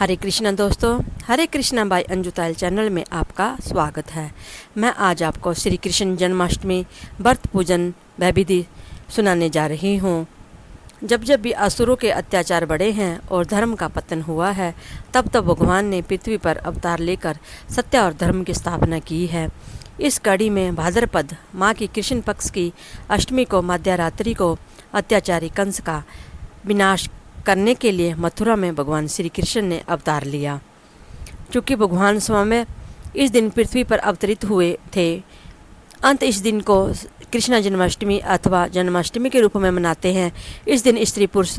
हरे कृष्णा दोस्तों, हरे Krishna bye Anju Tayal channel में आपका स्वागत है। मैं आज आपको श्री कृष्ण जन्माष्टमी व्रत पूजन वैविधि सुनाने जा रही हूँ। जब जब भी असुरों के अत्याचार बढ़े हैं और धर्म का पतन हुआ है, तब तब भगवान ने पृथ्वी पर अवतार लेकर सत्य और धर्म की स्थापना की है। इस कड़ी में भाद्रपद माह की कृष्ण पक्ष की अष्टमी को मध्यरात्रि को अत्याचारी कंस का विनाश करने के लिए मथुरा में भगवान श्री कृष्ण ने अवतार लिया। चूँकि भगवान स्वयं इस दिन पृथ्वी पर अवतरित हुए थे, अंत इस दिन को कृष्ण जन्माष्टमी अथवा जन्माष्टमी के रूप में मनाते हैं। इस दिन स्त्री पुरुष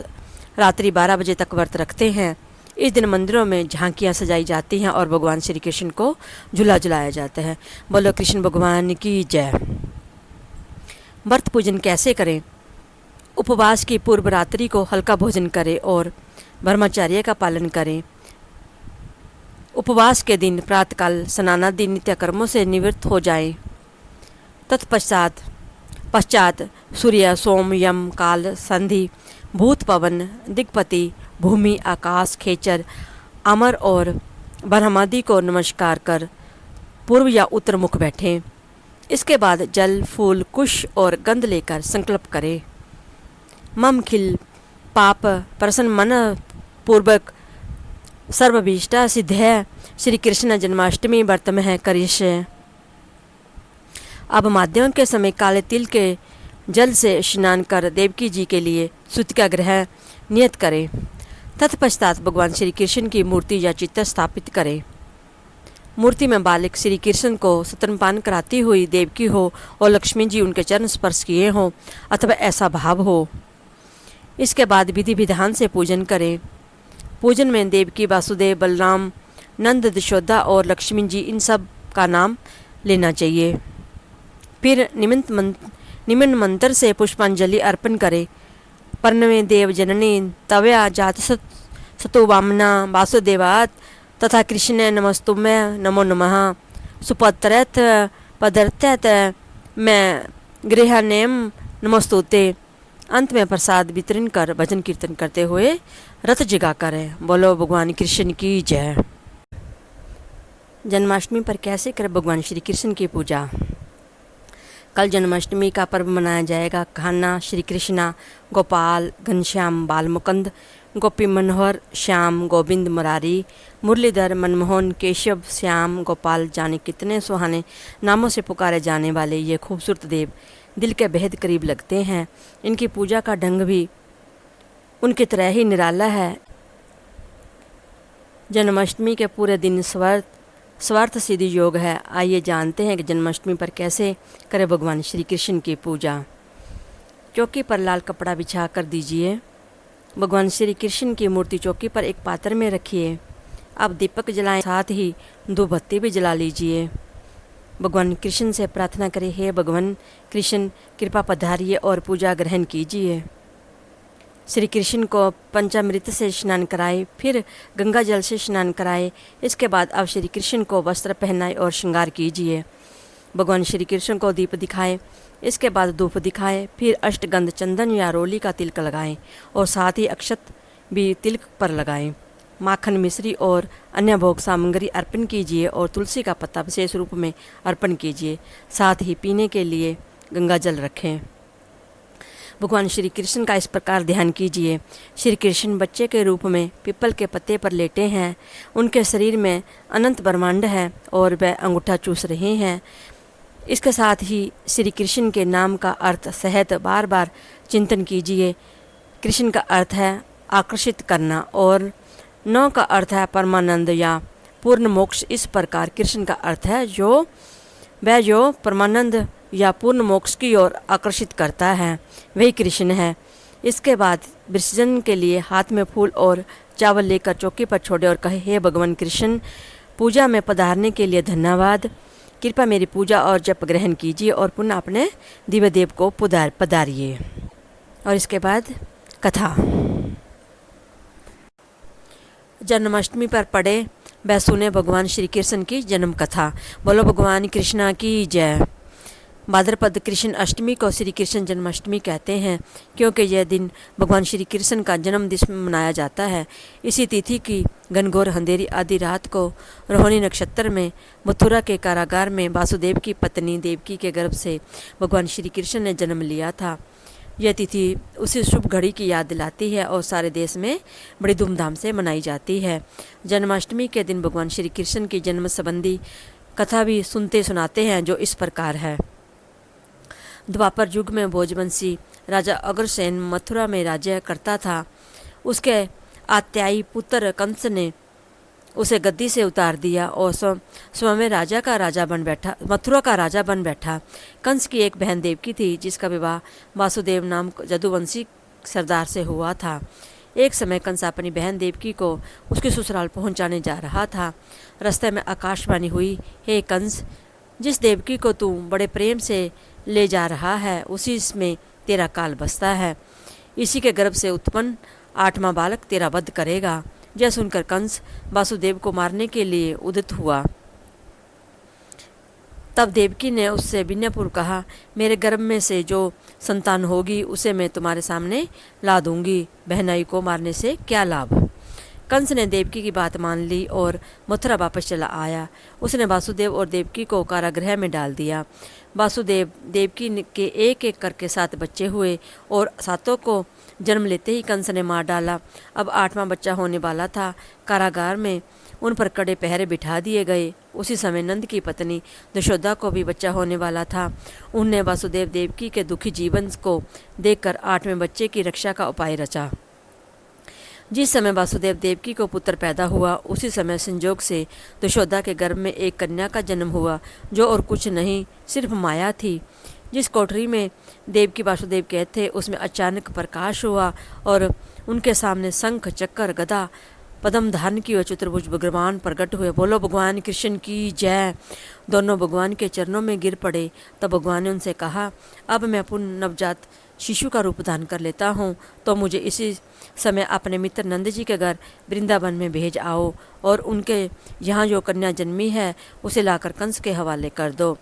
रात्रि 12 बजे तक व्रत रखते हैं। इस दिन मंदिरों में झांकियाँ सजाई जाती हैं और भगवान श्री कृष्ण को झूला झुलाया जाता है। बोलो कृष्ण भगवान की जय। व्रत पूजन कैसे करें? उपवास की पूर्व रात्रि को हल्का भोजन करें और ब्रह्मचर्य का पालन करें। उपवास के दिन प्रातःकाल स्नानादि नित्य कर्मों से निवृत्त हो जाएं। पश्चात सूर्य, सोम, यम, काल, संधि, भूत, पवन, दिक्पति, भूमि, आकाश, खेचर, अमर और ब्रह्मादि को नमस्कार कर पूर्व या उत्तर मुख बैठें। इसके बाद जल, फूल, कुश और गंध लेकर संकल्प करें। मम खिल पाप प्रसन्न मन पूर्वक सर्वभीष्टा सिद्धय श्री कृष्ण जन्माष्टमी व्रत में है करिष्य। अब माध्यम के समय काले तिल के जल से स्नान कर देवकी जी के लिए सूतिका ग्रह नियत करें। तत्पश्चात भगवान श्री कृष्ण की मूर्ति या चित्र स्थापित करें। मूर्ति में बालक श्री कृष्ण को स्तनपान कराती हुई देवकी हो और लक्ष्मी जी उनके चरण स्पर्श किए हों अथवा ऐसा भाव हो। इसके बाद विधि विधान से पूजन करें। पूजन में देवकी, वासुदेव, बलराम, नंद, यशोदा और लक्ष्मी जी इन सब का नाम लेना चाहिए। फिर निम्न मंत्र से पुष्पांजलि अर्पण करें। पर्णवे देव जननी तव्या जात सतो वामना वासुदेवात् तथा कृष्ण नमस्तुम्य नमो नमः सुपत्रथ पदर्थत मैं गृहनेम नमस्तुते। अंत में प्रसाद वितरण कर भजन कीर्तन करते हुए रथ जगा करें। बोलो भगवान कृष्ण की जय। जन्माष्टमी पर कैसे करें भगवान श्री कृष्ण की पूजा? कल जन्माष्टमी का पर्व मनाया जाएगा। कान्हा, श्री कृष्णा, गोपाल, घनश्याम, बाल मुकुंद, गोपी मनोहर, श्याम, गोविंद, मुरारी, मुरलीधर, मनमोहन, केशव, श्याम, गोपाल, जाने कितने सुहाने नामों से पुकारे जाने वाले ये खूबसूरत देव दिल के बेहद करीब लगते हैं। इनकी पूजा का ढंग भी उनकी तरह ही निराला है। जन्माष्टमी के पूरे दिन स्वार्थ सिद्धि योग है। आइए जानते हैं कि जन्माष्टमी पर कैसे करें भगवान श्री कृष्ण की पूजा। चौकी पर लाल कपड़ा बिछा कर दीजिए। भगवान श्री कृष्ण की मूर्ति चौकी पर एक पात्र में रखिए। अब दीपक जलाएं, साथ ही दो बत्ती भी जला लीजिए। भगवान कृष्ण से प्रार्थना करें, हे भगवान कृष्ण कृपा पधारिए और पूजा ग्रहण कीजिए। श्री कृष्ण को पंचामृत से स्नान कराए, फिर गंगा जल से स्नान कराए। इसके बाद अब श्री कृष्ण को वस्त्र पहनाए और श्रृंगार कीजिए। भगवान श्री कृष्ण को दीप दिखाएं, इसके बाद धूप दिखाएं, फिर अष्टगंध, चंदन या रोली का तिलक लगाएं और साथ ही अक्षत भी तिलक पर लगाएं। माखन, मिश्री और अन्य भोग सामग्री अर्पण कीजिए और तुलसी का पत्ता विशेष रूप में अर्पण कीजिए। साथ ही पीने के लिए गंगा जल रखें। भगवान श्री कृष्ण का इस प्रकार ध्यान कीजिए। श्री कृष्ण बच्चे के रूप में पीपल के पत्ते पर लेटे हैं। उनके शरीर में अनंत ब्रह्मांड है और वह अंगूठा चूस रहे हैं। इसके साथ ही श्री कृष्ण के नाम का अर्थ सहित बार बार चिंतन कीजिए। कृष्ण का अर्थ है आकर्षित करना और नौ का अर्थ है परमानंद या पूर्ण मोक्ष। इस प्रकार कृष्ण का अर्थ है जो परमानंद या पूर्ण मोक्ष की ओर आकर्षित करता है, वही कृष्ण है। इसके बाद विसर्जन के लिए हाथ में फूल और चावल लेकर चौकी पर छोड़े और कहे, हे भगवान कृष्ण, पूजा में पधारने के लिए धन्यवाद। कृपया मेरी पूजा और जप ग्रहण कीजिए और पुनः अपने दिव्य देव को पधारिए। और इसके बाद कथा। जन्माष्टमी पर पढ़े व सुने भगवान श्री कृष्ण की जन्म कथा। बोलो भगवान कृष्णा की जय। भाद्रपद कृष्ण अष्टमी को श्री कृष्ण जन्माष्टमी कहते हैं, क्योंकि यह दिन भगवान श्री कृष्ण का जन्म दिवस मनाया जाता है। इसी तिथि की घनघोर अंधेरी आधी रात को रोहिणी नक्षत्र में मथुरा के कारागार में वासुदेव की पत्नी देवकी के गर्भ से भगवान श्री कृष्ण ने जन्म लिया था। यह तिथि उसी शुभ घड़ी की याद दिलाती है और सारे देश में बड़ी धूमधाम से मनाई जाती है। जन्माष्टमी के दिन भगवान श्री कृष्ण की जन्म संबंधी कथा भी सुनते सुनाते हैं, जो इस प्रकार है। द्वापर युग में भोजवंशी राजा अग्रसेन मथुरा में राज्य करता था। उसके आत्यायी पुत्र कंस ने उसे गद्दी से उतार दिया और स्वयं मथुरा का राजा बन बैठा। कंस की एक बहन देवकी थी, जिसका विवाह वासुदेव नाम जदुवंशी सरदार से हुआ था। एक समय कंस अपनी बहन देवकी को उसके ससुराल पहुंचाने जा रहा था। रास्ते में आकाशवाणी हुई, हे कंस, जिस देवकी को तू बड़े प्रेम से ले जा रहा है उसी में तेरा काल बसता है। इसी के गर्भ से उत्पन्न 8वां बालक तेरा वध करेगा। यह सुनकर कंस वासुदेव को मारने के लिए उद्यत हुआ। तब देवकी ने उससे विनयपूर्वक कहा, मेरे गर्भ में से जो संतान होगी उसे मैं तुम्हारे सामने ला दूंगी। बहनाई को मारने से क्या लाभ। कंस ने देवकी की बात मान ली और मथुरा वापस चला आया। उसने वासुदेव और देवकी को कारागृह में डाल दिया। वासुदेव देवकी के एक एक करके 7 बच्चे हुए और 7 को जन्म लेते ही कंस ने मार डाला। अब 8वां बच्चा होने वाला था। कारागार में उन पर कड़े पहरे बिठा दिए गए। उसी समय नंद की पत्नी यशोदा को भी बच्चा होने वाला था। उनने वासुदेव देवकी के दुखी जीवन को देखकर 8वें बच्चे की रक्षा का उपाय रचा। जिस समय वासुदेव देवकी को पुत्र पैदा हुआ, उसी समय संजोग से यशोदा के गर्भ में एक कन्या का जन्म हुआ, जो और कुछ नहीं सिर्फ माया थी। जिस कोठरी में देवकी वासुदेव कहते थे, उसमें अचानक प्रकाश हुआ और उनके सामने शंख, चक्र, गदा, पद्म धारण की हुए चतुर्भुज भगवान प्रकट हुए। बोलो भगवान कृष्ण की जय। दोनों भगवान के चरणों में गिर पड़े। तब भगवान ने उनसे कहा, अब मैं पुनः नवजात शिशु का रूप धारण कर लेता हूँ, तो मुझे इसी समय अपने मित्र नंद जी के घर वृंदावन में भेज आओ और उनके यहाँ जो कन्या जन्मी है उसे लाकर कंस के हवाले कर दो।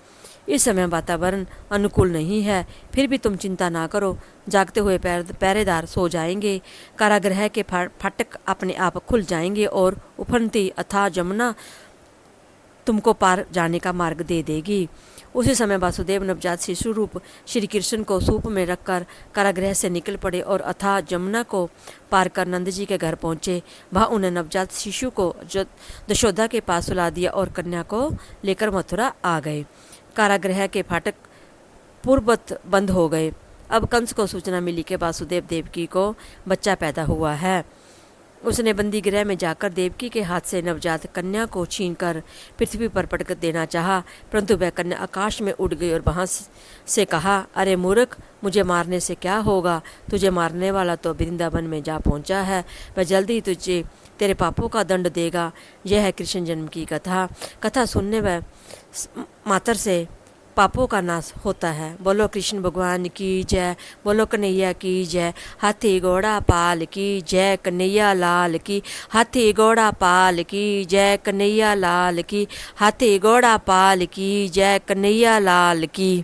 इस समय वातावरण अनुकूल नहीं है, फिर भी तुम चिंता ना करो। जागते हुए पहरेदार सो जाएंगे। कारागृह के फाटक अपने आप खुल जाएंगे और उफनती अथाह जमुना तुमको पार जाने का मार्ग दे देगी। उसी समय वासुदेव नवजात शिशु रूप श्री कृष्ण को सूप में रखकर कारागृह से निकल पड़े और अथाह जमुना को पार कर नंद जी के घर पहुँचे। वहाँ उन्हें नवजात शिशु को यशोदा के पास सुला दिया और कन्या को लेकर मथुरा आ गए। कारागृह के फाटक पूर्ववत बंद हो गए। अब कंस को सूचना मिली कि वासुदेव देवकी को बच्चा पैदा हुआ है। उसने बंदी गृह में जाकर देवकी के हाथ से नवजात कन्या को छीनकर पृथ्वी पर पटक देना चाहा, परंतु वह कन्या आकाश में उड़ गई और वहाँ से कहा, अरे मूर्ख, मुझे मारने से क्या होगा? तुझे मारने वाला तो वृंदावन में जा पहुँचा है। वह जल्दी ही तुझे तेरे पापों का दंड देगा। यह है कृष्ण जन्म की कथा सुनने वह मातर से पापों का नाश होता है। बोलो कृष्ण भगवान की जय। बोलो कन्हैया की जय। हाथी घोड़ा पाल की जय, कन्हैया लाल की। हाथी घोड़ा पाल की जय, कन्हैया लाल की। हाथी घोड़ा पाल की जय, कन्हैया लाल की।